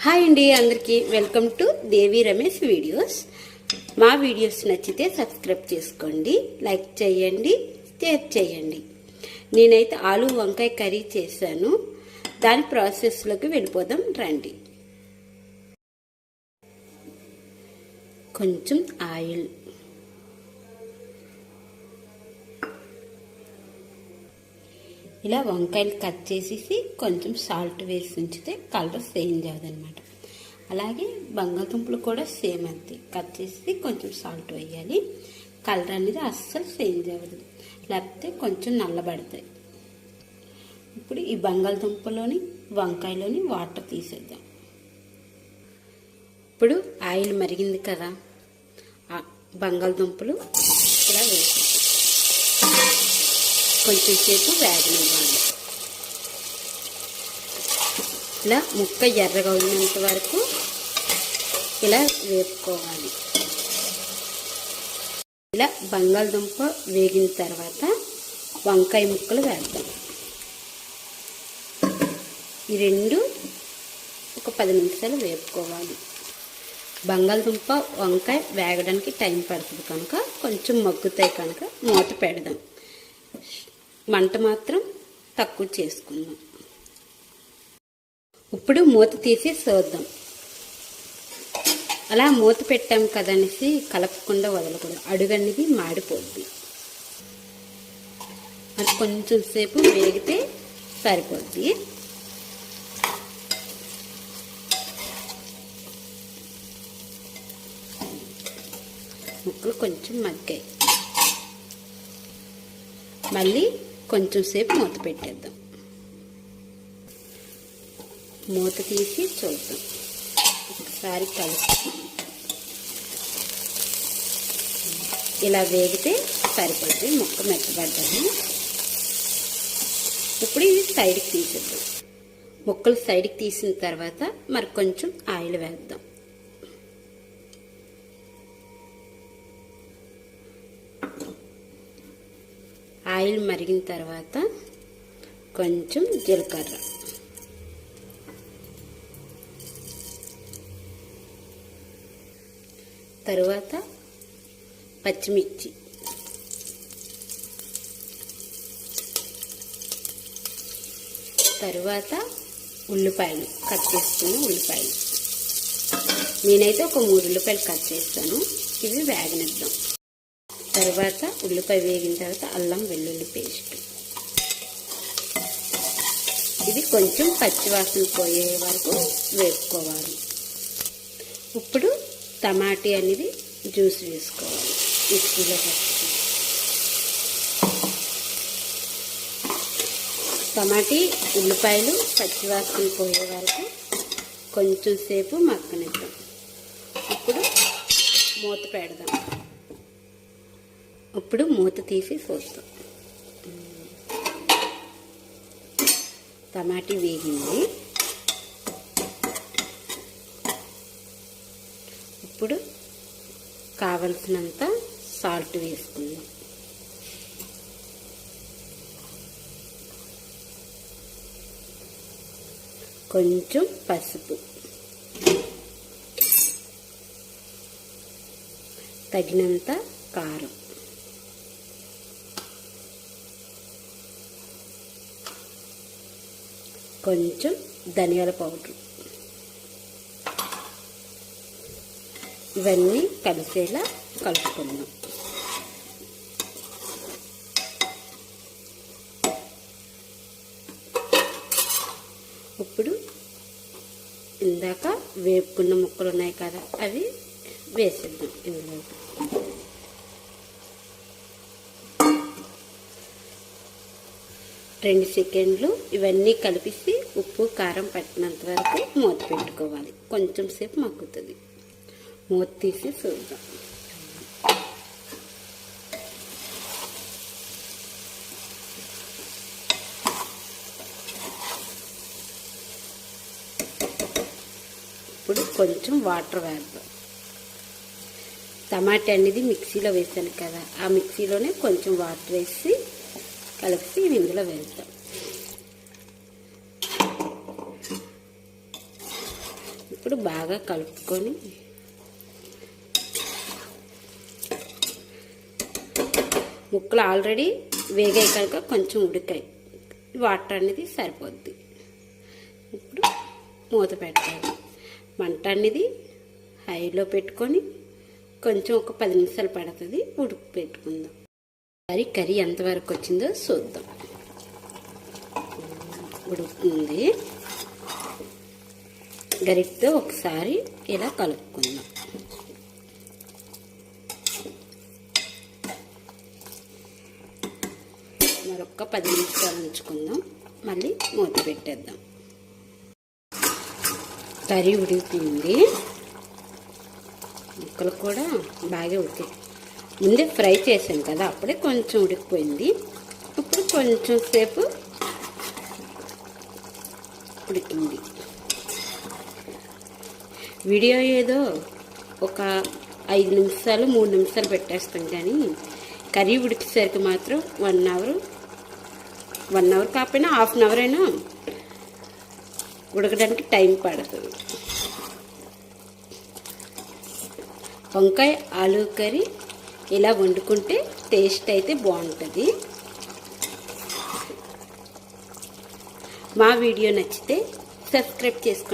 Hi అండి, అందరికీ welcome to Devi Ramesh videos. మా వీడియోస్ నచ్చితే సబ్స్క్రైబ్ చేసుకోండి, లైక్ చేయండి, షేర్ చేయండి. నేనైతే ఆలు వంకాయ కర్రీ చేశాను. దాని ప్రాసెస్లోకి వెళ్ళిపోదాం రండి. కొంచెం ఆయిల్, ఇలా వంకాయలు కట్ చేసేసి కొంచెం సాల్ట్ వేసి ఉంచితే కలర్ చేంజ్ అవ్వదన్నమాట. అలాగే బంగాళదుంపలు కూడా సేమ్ అంతే, కట్ చేసి కొంచెం సాల్ట్ వేయాలి. కలర్ అనేది అస్సలు చేంజ్ అవ్వదు, లేకపోతే కొంచెం నల్లబడతాయి. ఇప్పుడు ఈ బంగాళదుంపలోని వంకాయలోని వాటర్ తీసేద్దాం. ఇప్పుడు ఆయిల్ మరిగింది కదా, బంగాళదుంపలు ఇలా వేసి కొంచెం సేపు వేగనివ్వాలి. ఇలా ముక్క ఎర్రగా ఉన్నంత వరకు ఇలా వేపుకోవాలి. ఇలా బంగాళదుంప వేగిన తర్వాత వంకాయ ముక్కలు వేద్దాం. ఈ రెండు ఒక 10 నిమిషాలు వేపుకోవాలి. బంగాళదుంప వంకాయ వేగడానికి టైం పడుతుంది కనుక కొంచెం మగ్గుతాయి కనుక మూత పెడదాం. మంట మాత్రం తక్కువ చేసుకుందాం. ఇప్పుడు మూత తీసి చూద్దాం. అలా మూత పెట్టాం కదనేసి కలపకుండా వదలకూడదు, అడుగనేది మాడిపోద్ది. అది కొంచెం సేపు వేగితే సరిపోద్ది. ముక్కలు కొంచెం మగ్గాయి, మళ్ళీ కొంచెం సేపు మూత పెట్టేద్దాం. మూత తీసి చూద్దాం. ఒకసారి కలిపి ఇలా వేగితే సరిపోతుంది, ముక్క మెత్తబడ్డాము. ఇప్పుడు ఇది సైడ్కి తీసేద్దాం. ముక్కలు సైడ్కి తీసిన తర్వాత మరి కొంచెం ఆయిల్ వేద్దాం. ఆయిల్ మరిగిన తర్వాత కొంచెం జీలకర్ర, తరువాత పచ్చిమిర్చి, తరువాత ఉల్లిపాయలు, కట్ చేసుకున్న ఉల్లిపాయలు. నేనైతే ఒక 3 ఉల్లిపాయలు కట్ చేస్తాను. ఇవి వేగనిద్దాం. తర్వాత ఉల్లిపాయ వేగిన తర్వాత అల్లం వెల్లుల్లి పేస్ట్, ఇది కొంచెం పచ్చివాసన పోయే వరకు వేపుకోవాలి. ఇప్పుడు టమాటీ అనేది జ్యూస్ వేసుకోవాలి. మిక్సీలో కట్టి టమాటీ ఉల్లిపాయలు పచ్చివాసన పోయే వరకు కొంచెం సేపు మగ్గనిద్దాం. ఇప్పుడు మూత పెడదాం. ఇప్పుడు మూత తీసి చూద్దాం. టమాటీ వేగింది. ఇప్పుడు కావలసినంత సాల్ట్ వేసుకుందాం. కొంచెం పసుపు, తగినంత కారం, కొంచెం ధనియాల పౌడర్, ఇవన్నీ కలిసేలా కలుపుకుందాం. ఇప్పుడు ఇందాక వేపుకున్న ముక్కలు ఉన్నాయి కదా, అవి వేసేద్దాం ఇందులో. రెండు సెకండ్లు ఇవన్నీ కలిపేసి ఉప్పు కారం పట్టినంత వరకు మూత పెట్టుకోవాలి. కొంచెం సేపు మగ్గుతుంది. మూత తీసి చూద్దాం. ఇప్పుడు కొంచెం వాటర్ వేద్దాం. టమాటా అనేది మిక్సీలో వేసాను కదా, ఆ మిక్సీలోనే కొంచెం వాటర్ వేసి కలిపి ఇందులో వేద్దాం. ఇప్పుడు బాగా కలుపుకొని ముక్కలు ఆల్రెడీ వేగాయి కనుక కొంచెం ఉడికాయి, వాటర్ అనేది సరిపోద్ది. ఇప్పుడు మూత పెట్టాలి. మంట అనేది హైలో పెట్టుకొని కొంచెం ఒక 10 నిమిషాలు పడుతుంది, ఉడుకు పెట్టుకుందాం. కర్రీ ఎంతవరకు వచ్చిందో చూద్దాం. ఉడుకుతుంది. గరిటతో ఒకసారి ఇలా కలుపుకుందాం. మరొక 10 నిమిషాలు ఉంచుకుందాం, మళ్ళీ మూత పెట్టేద్దాం. కర్రీ ఉడికింది, ముక్కలు కూడా బాగా ఉడికాయి. ముందే ఫ్రై చేసాం కదా, అప్పుడే కొంచెం ఉడికిపోయింది. ఇప్పుడు కొంచెం సేపు ఉడికింది. వీడియో ఏదో ఒక 5 నిమిషాలు 3 నిమిషాలు పెట్టేస్తాం, కానీ కర్రీ ఉడికేసరికి మాత్రం 1 అవర్ కాకపోయినా ½ అవర్ అయినా ఉడకడానికి టైం పడుతుంది. వంకాయ ఆలు కర్రీ ఇలా వండుకుంటే టేస్ట్ అయితే బాగుంటుంది. మా వీడియో నచ్చితే సబ్స్క్రైబ్ చేసుకోండి.